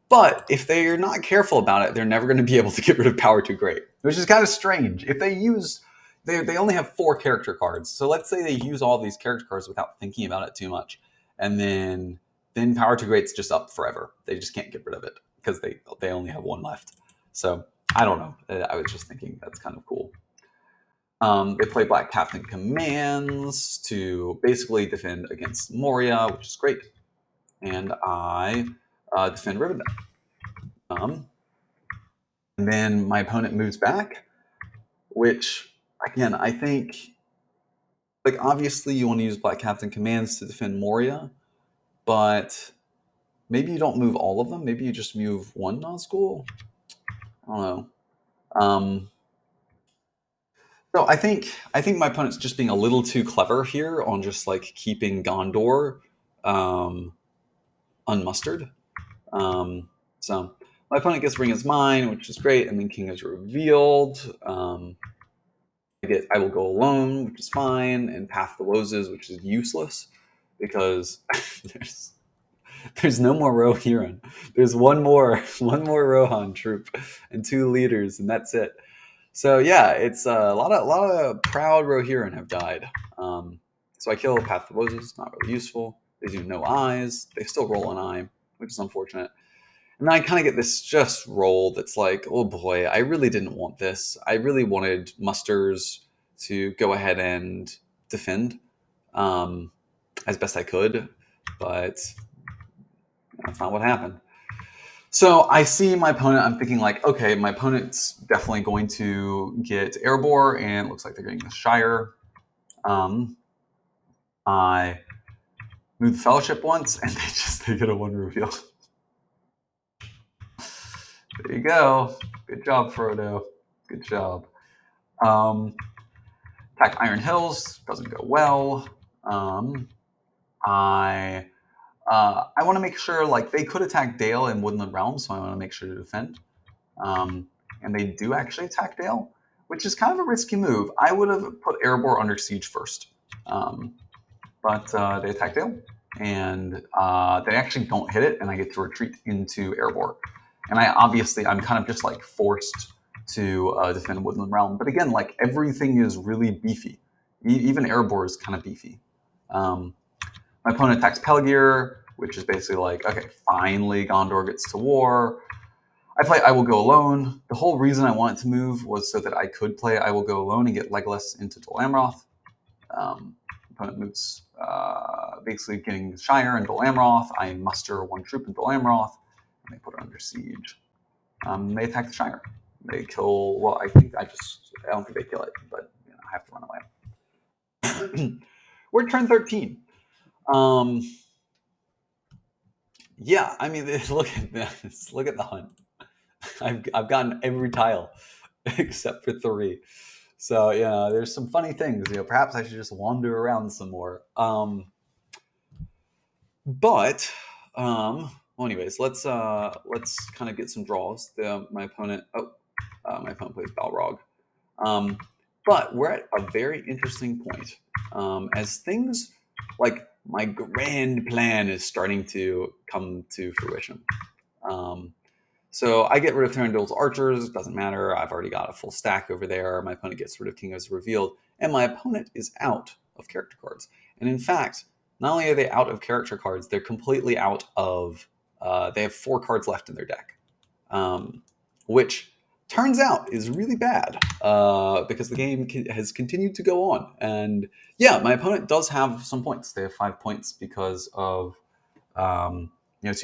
But if they're not careful about it, they're never going to be able to get rid of Power 2 Great, which is kind of strange. If they use, they only have 4 character cards. So let's say they use all these character cards without thinking about it too much. And then Power 2 Great's just up forever. They just can't get rid of it because they only have 1 left. So I don't know. I was just thinking that's kind of cool. They play Black Captain commands to basically defend against Moria, which is great. And I defend Rivendell. And then my opponent moves back, which, again, I think, like, obviously you want to use Black Captain commands to defend Moria, but maybe you don't move all of them. Maybe you just move one Nazgul. I don't know. So I think my opponent's just being a little too clever here on just like keeping Gondor um, unmustered. So my opponent gets Ring is Mine, which is great, and then King is revealed. I will go alone, which is fine, and Path of the Roses, which is useless because there's no more Rohirrim. There's one more Rohan troop and 2 leaders, and that's it. So yeah, it's a lot of proud Rohirrim have died. So I kill Path of the Roses, not really useful. They do no eyes. They still roll an eye, which is unfortunate. And then I kind of get this just roll that's like, oh boy, I really didn't want this. I really wanted Musters to go ahead and defend as best I could, but that's not what happened. So I see my opponent. I'm thinking like, okay, my opponent's definitely going to get Erebor, and it looks like they're getting the Shire. I move the Fellowship once, and they get a 1 reveal. There you go. Good job, Frodo. Good job. Attack Iron Hills doesn't go well. I want to make sure, like, they could attack Dale in Woodland Realms, so I want to make sure to defend. And they do actually attack Dale, which is kind of a risky move. I would have put Erebor under siege first, but they attack Dale, and they actually don't hit it, and I get to retreat into Erebor. And I'm kind of just like forced to defend Woodland Realm. But again, like, everything is really beefy. Even Erebor is kind of beefy. My opponent attacks Peligir, which is basically like, okay, finally Gondor gets to war. I play I Will Go Alone. The whole reason I wanted to move was so that I could play I Will Go Alone and get Legolas into Dol Amroth. Opponent moves, basically getting Shire and Dol Amroth. I muster 1 troop in Dol Amroth, and they put it under siege. They attack the Shire. They kill. Well, I don't think they kill it, but I have to run away. We're turn 13. Yeah, I mean, look at this. Look at the hunt. I've gotten every tile except for 3. So yeah, there's some funny things. Perhaps I should just wander around some more. Well, anyways, let's kind of get some draws. My opponent plays Balrog. But we're at a very interesting point. As things like my grand plan is starting to come to fruition. So I get rid of Thranduil's archers. Doesn't matter. I've already got a full stack over there. My opponent gets rid of King as Revealed. And my opponent is out of character cards. And in fact, not only are they out of character cards, they're completely out of... they have 4 cards left in their deck. Which turns out is really bad because the game has continued to go on. And yeah, my opponent does have some points. They have 5 points because of 2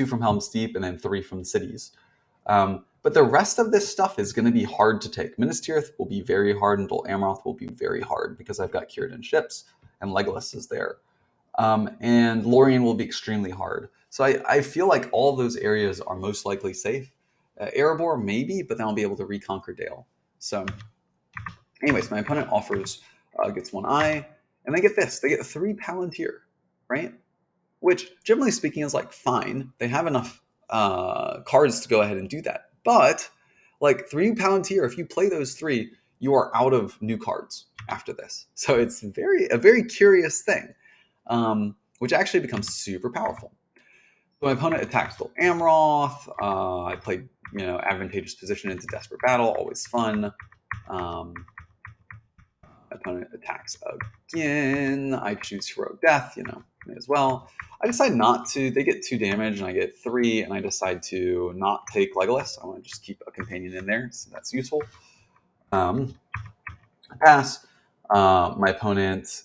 from Helm's Deep and then 3 from Cities. But the rest of this stuff is going to be hard to take. Minas Tirith will be very hard, and Dol Amroth will be very hard because I've got Círdan ships and Legolas is there. And Lorien will be extremely hard. So I feel like all those areas are most likely safe. Erebor maybe, but then I'll be able to reconquer Dale. So anyways, my opponent gets 1 eye, and they get this. They get 3 Palantir, right? Which, generally speaking, is like fine. They have enough cards to go ahead and do that. But like 3 Palantir, if you play those 3, you are out of new cards after this. So it's a very curious thing, which actually becomes super powerful. So my opponent attacks Dol Amroth. I played, advantageous position into Desperate Battle, always fun. My opponent attacks again. I choose Heroic Death, as well. I decide not to. They get 2 damage, and I get 3, and I decide to not take Legolas. I want to just keep a companion in there, so that's useful. I pass. My opponent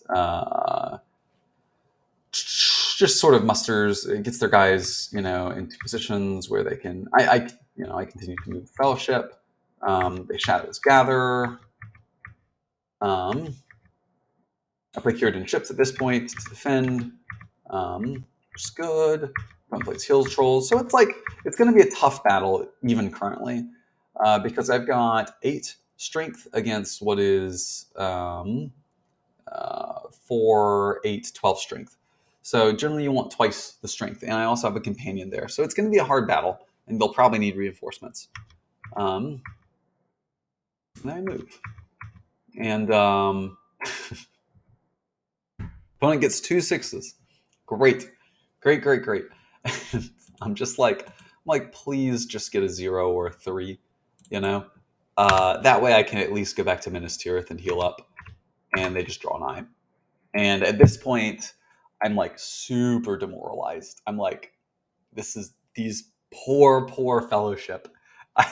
just sort of musters, gets their guys, into positions where they can. I continue to move the fellowship. They shadows gather. Um, I play Curidan ships at this point to defend, which is good. One plays heals trolls, so it's going to be a tough battle even currently, because I've got 8 strength against what is 4, 8, 12 strength. So generally you want twice the strength, and I also have a companion there, so it's going to be a hard battle, and they'll probably need reinforcements. And I move, and opponent gets 2 6s. Great, great, great, great. I'm like, please just get a 0 or a 3, you know. That way I can at least go back to Minas Tirith and heal up, and they just draw 9. And at this point, I'm like super demoralized. I'm like, these poor, poor fellowship.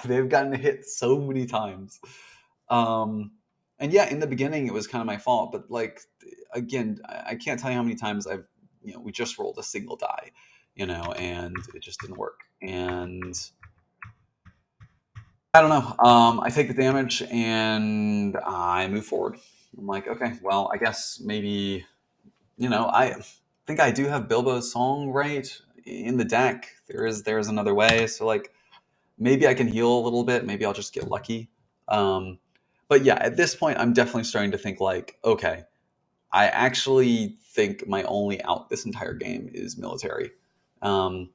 They've gotten hit so many times. Um, and yeah, in the beginning, it was kind of my fault. But like, again, I can't tell you how many times we just rolled a single die, and it just didn't work. And I don't know. I take the damage and I move forward. I'm like, okay, well, I guess maybe I think I do have Bilbo's song right in the deck. There's another way. So like maybe I can heal a little bit. Maybe I'll just get lucky. But yeah, at this point, I'm definitely starting to think like, okay, I actually think my only out this entire game is military. And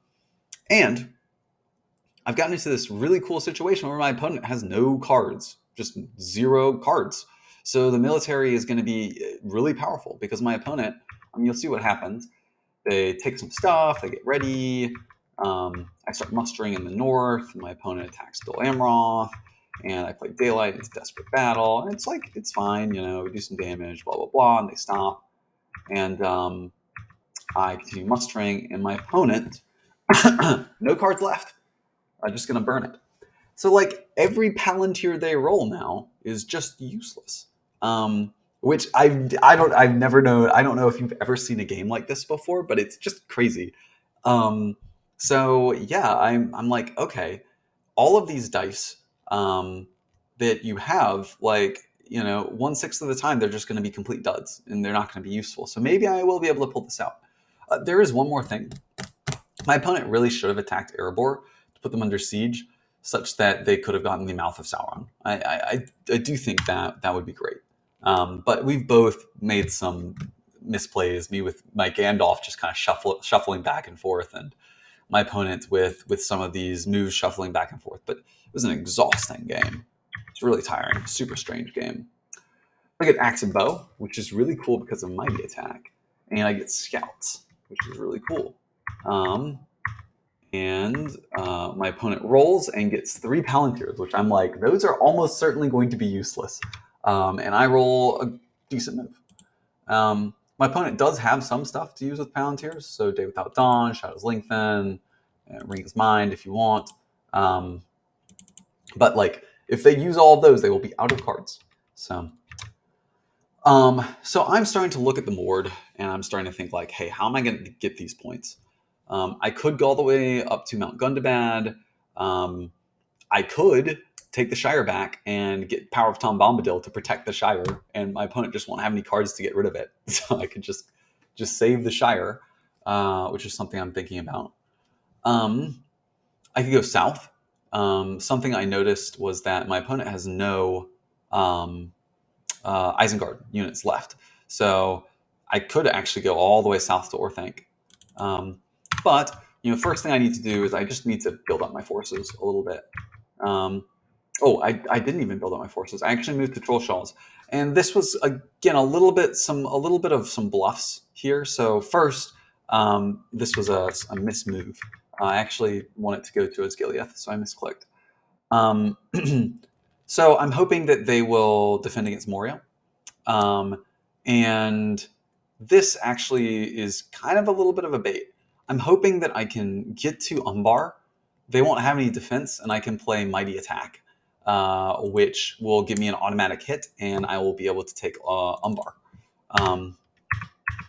I've gotten into this really cool situation where my opponent has no cards, just 0 cards. So the military is going to be really powerful because my opponent, you'll see what happens. They take some stuff, they get ready. I start mustering in the north. My opponent attacks Dol Amroth, and I play Daylight. It's Desperate Battle, and it's fine. We do some damage, blah blah blah, and they stop. And I continue mustering, and my opponent, no cards left. I'm just gonna burn it. So like every Palantir they roll now is just useless. Which I've never known. I don't know if you've ever seen a game like this before, but it's just crazy. So yeah, I'm like, okay, all of these dice that you have, like 1/6 of the time they're just going to be complete duds and they're not going to be useful. So maybe I will be able to pull this out. There is one more thing. My opponent really should have attacked Erebor to put them under siege, such that they could have gotten the Mouth of Sauron. I do think that would be great. But we've both made some misplays. Me with my Gandalf just kind of shuffling back and forth, and my opponent with some of these moves shuffling back and forth. But it was an exhausting game. It's really tiring. Super strange game. I get Axe and Bow, which is really cool because of Mighty Attack, and I get Scouts, which is really cool. And my opponent rolls and gets 3 Palantirs, which I'm like, those are almost certainly going to be useless. And I roll a decent move. My opponent does have some stuff to use with Palantirs, so Day Without Dawn, Shadows Lengthen, Ring's Mind if you want. But like, if they use all of those, they will be out of cards. So I'm starting to look at the board, and I'm starting to think like, hey, how am I going to get these points? I could go all the way up to Mount Gundabad. I could take the Shire back and get Power of Tom Bombadil to protect the Shire, and my opponent just won't have any cards to get rid of it. So I could just save the Shire, which is something I'm thinking about. I could go south. Something I noticed was that my opponent has no Isengard units left. So I could actually go all the way south to Orthanc. But first thing I need to do is I just need to build up my forces a little bit. I didn't even build up my forces. I actually moved to Trollshaws, and this was again a little bit of some bluffs here. So first, this was a mismove. I actually wanted to go to Osgiliath, so I misclicked. So I'm hoping that they will defend against Moria. And this actually is kind of a little bit of a bait. I'm hoping that I can get to Umbar. They won't have any defense, and I can play Mighty Attack. which will give me an automatic hit, and I will be able to take Umbar.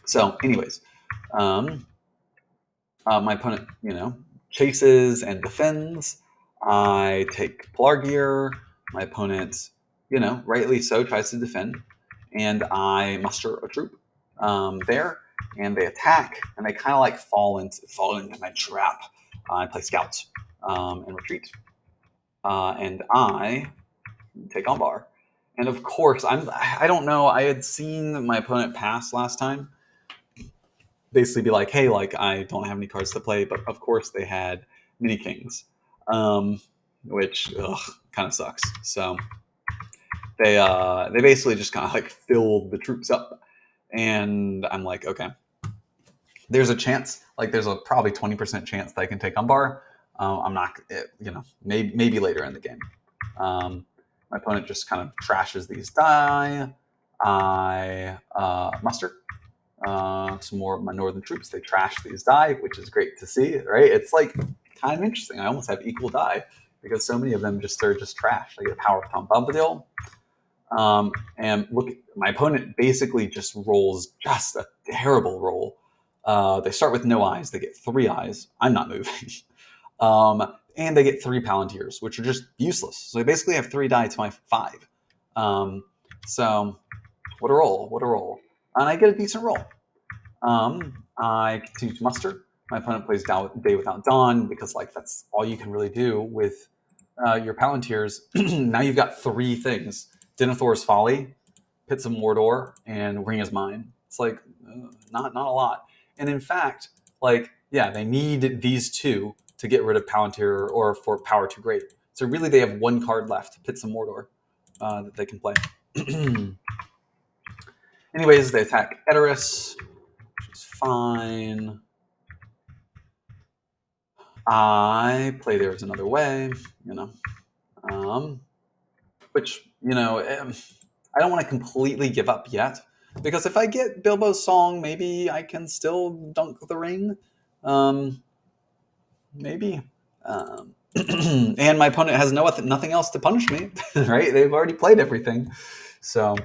So, anyways, um, my opponent, chases and defends. I take Pelargir. My opponent, rightly so, tries to defend, and I muster a troop there, and they attack, and they kind of like fall into my trap. I play scouts and retreat, and I take on bar. And of course, I don't know. I had seen my opponent pass last time, basically be like, hey, like I don't have any cards to play, but of course they had mini kings, which kind of sucks. So they basically just kind of like filled the troops up, and I'm like, okay, there's a chance, like there's a probably 20% chance that I can take Umbar. I'm not, maybe later in the game. My opponent just kind of trashes these die. I muster some more of my northern troops. They trash these die, which is great to see, right? It's like kind of interesting. I almost have equal die because so many of them are just trash. I get a Power of Tom Bombadil. And look, my opponent basically just rolls just a terrible roll. They start with no eyes. They get 3 eyes. I'm not moving. And they get 3 Palantirs, which are just useless. So they basically have 3 die to my 5. So what a roll. What a roll. And I get a decent roll. I continue to muster. My opponent plays Day Without Dawn because like that's all you can really do with your Palantirs. Now you've got 3 things. Denethor's Folly, Pits of Mordor, and Ring is Mine. It's like not a lot. And in fact, like, yeah, they need these 2 to get rid of Palantir or for power too great. So really they have 1 card left, Pits of Mordor, that they can play. Anyways, they attack Edoras, which is fine. I play Theirs Another Way, which, I don't want to completely give up yet, because if I get Bilbo's Song, maybe I can still dunk the ring. Maybe. And my opponent has nothing else to punish me, right? They've already played everything. So,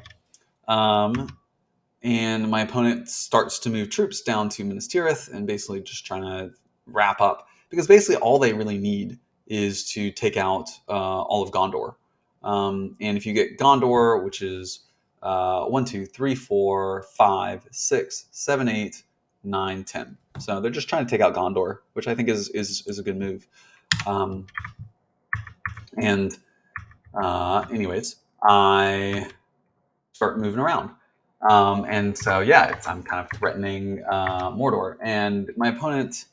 and my opponent starts to move troops down to Minas Tirith and basically just trying to wrap up, because basically all they really need is to take out all of Gondor. And if you get Gondor, which is 1, 2, 3, 4, 5, 6, 7, 8, 9, 10. So they're just trying to take out Gondor, which I think is a good move. Anyways, I start moving around. And so, yeah, I'm kind of threatening Mordor. And my opponent,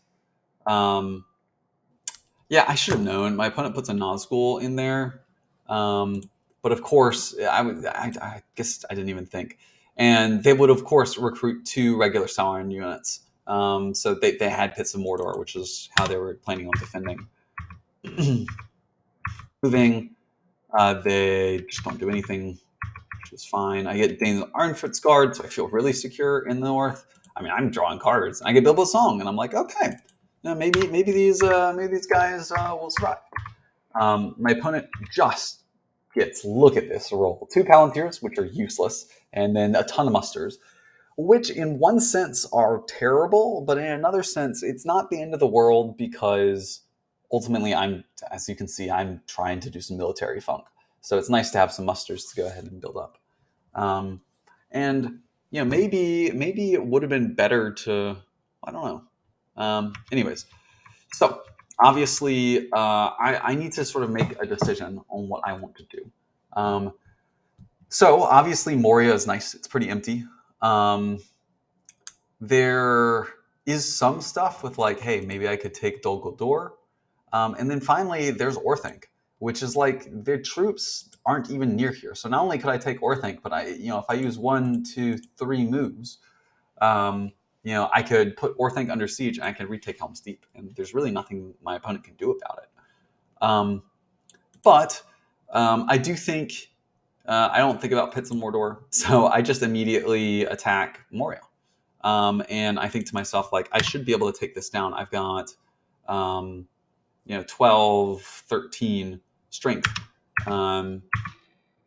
yeah, I should have known. My opponent puts a Nazgul in there. But of course, I guess I didn't even think. And they would, of course, recruit 2 regular Sauron units. So they had Pits of Mordor, which is how they were planning on defending. Moving, they just don't do anything, which is fine. I get Dane's Arnfrit's Guard, so I feel really secure in the north. I mean, I'm drawing cards. I get Bilbo's Song, and I'm like, okay, maybe these guys will survive. My opponent just gets, look at this roll, 2 Palantirs, which are useless, and then a ton of musters, which in one sense are terrible, but in another sense, it's not the end of the world, because ultimately as you can see, I'm trying to do some military funk. So it's nice to have some musters to go ahead and build up. And maybe it would have been better to, I don't know. Anyways, so obviously I need to sort of make a decision on what I want to do. So obviously Moria is nice. It's pretty empty. There is some stuff with like, hey, maybe I could take Dol Guldur. And then finally, there's Orthanc, which is like their troops aren't even near here. So not only could I take Orthanc, but if I use 1, 2, 3 moves, I could put Orthanc under siege and I can retake Helm's Deep. And there's really nothing my opponent can do about it. But I do think, I don't think about Pits of Mordor. So I just immediately attack Moria. And I think to myself, like, I should be able to take this down. I've got, 12, 13 strength. Um,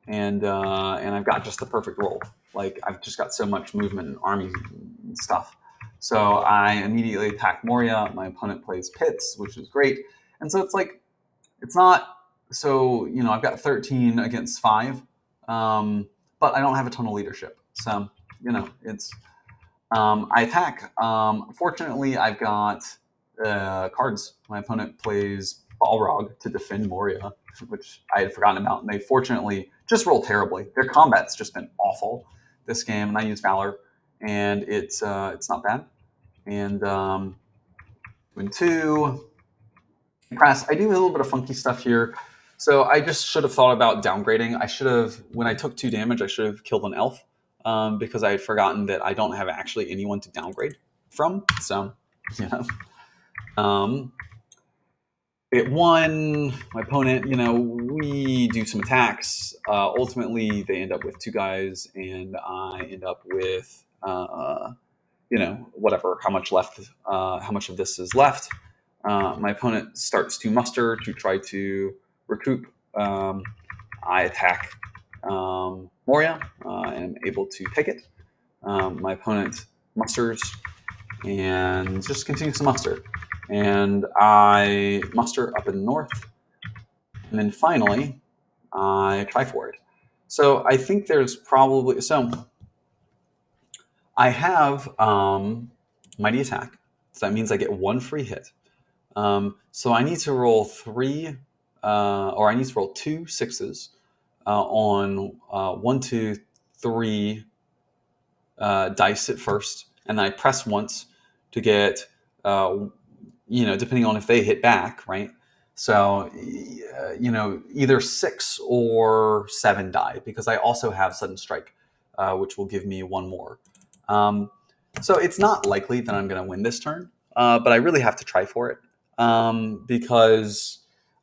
and I've got just the perfect roll. Like I've just got so much movement and army and stuff. So I immediately attack Moria. My opponent plays Pits, which is great. And so it's like it's not so I've got 13 against 5, but I don't have a ton of leadership. So it's I attack. Fortunately, I've got cards. My opponent plays Balrog to defend Moria, which I had forgotten about. And they fortunately just roll terribly. Their combat's just been awful this game, and I use Valor, and it's not bad. And win 2. Press. I do a little bit of funky stuff here. So I just should have thought about downgrading. I should have, when I took 2 damage, I should have killed an elf because I had forgotten that I don't have actually anyone to downgrade from. So, you know, um, it won. My opponent, we do some attacks. Ultimately, they end up with 2 guys, and I end up with, whatever, how much of this is left. My opponent starts to muster to try to recoup. I attack Moria and am able to take it. My opponent musters and just continues to muster. And I muster up in the north. And then finally, I try for it. So I think there's probably. So I have Mighty Attack. So that means I get 1 free hit. So I need to roll 3, or I need to roll 2 6s on 1, 2, 3 dice at first, and then I press once to get, depending on if they hit back, right? So, either 6 or 7 die, because I also have Sudden Strike, which will give me 1 more. So it's not likely that I'm going to win this turn, but I really have to try for it. Because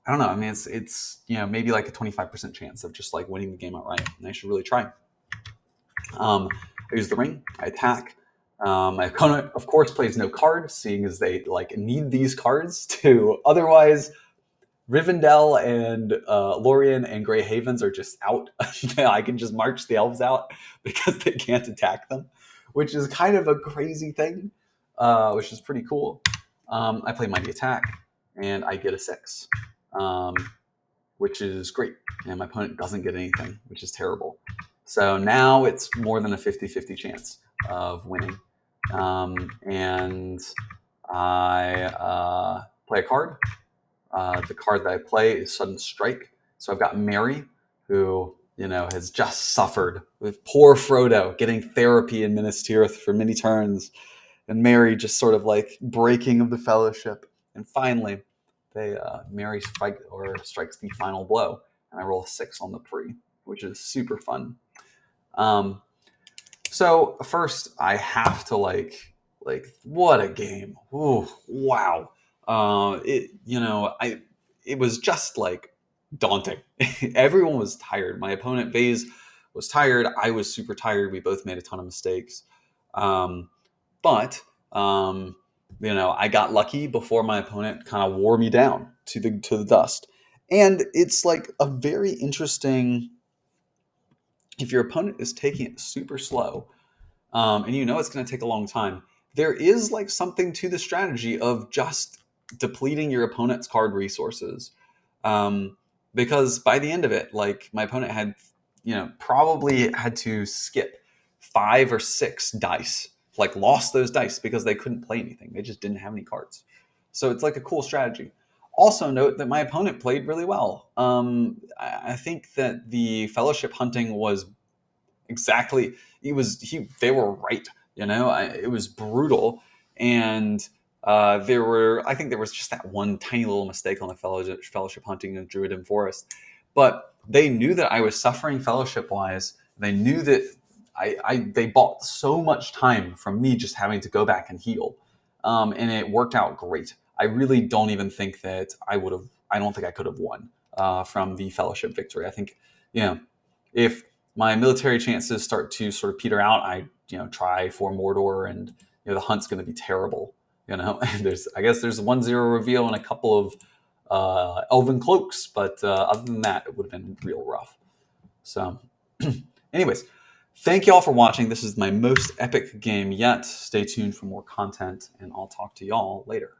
I don't know. I mean, it's maybe like a 25% chance of just like winning the game outright, and I should really try. I use the ring. I attack. My opponent, of course, plays no card, seeing as they like need these cards to. Otherwise, Rivendell and Lorien and Grey Havens are just out. I can just march the elves out because they can't attack them, which is kind of a crazy thing, which is pretty cool. I play Mighty Attack, and I get a 6, which is great. And my opponent doesn't get anything, which is terrible. So now it's more than a 50-50 chance of winning. And I play a card. The card that I play is Sudden Strike. So I've got Mary, who has just suffered with poor Frodo getting therapy in Minas Tirith for many turns, and Mary just sort of like breaking of the Fellowship. And finally, Mary strikes the final blow, and I roll a 6 on the pre, which is super fun. So first, I have to like what a game! Ooh, wow. It was just like daunting. Everyone was tired. My opponent Vase was tired. I was super tired. We both made a ton of mistakes. But I got lucky before my opponent kind of wore me down to the dust. And it's like a very interesting. If your opponent is taking it super slow, and it's going to take a long time, there is like something to the strategy of just depleting your opponent's card resources. Because by the end of it, like my opponent had, probably had to skip 5 or 6 dice, like lost those dice because they couldn't play anything. They just didn't have any cards. So it's like a cool strategy. Also note that my opponent played really well. I think that the Fellowship hunting was exactly, they were right. It was brutal. And I think there was just that one tiny little mistake on the Fellowship hunting in Druiden Forest. But they knew that I was suffering Fellowship wise. They knew that they bought so much time from me just having to go back and heal. And it worked out great. I really don't even think that I don't think I could have won from the Fellowship victory. I think, if my military chances start to sort of peter out, I try for Mordor, and the hunt's going to be terrible. I guess there's 1-0 reveal and a couple of elven cloaks, but other than that, it would have been real rough. So, anyways, thank you all for watching. This is my most epic game yet. Stay tuned for more content, and I'll talk to y'all later.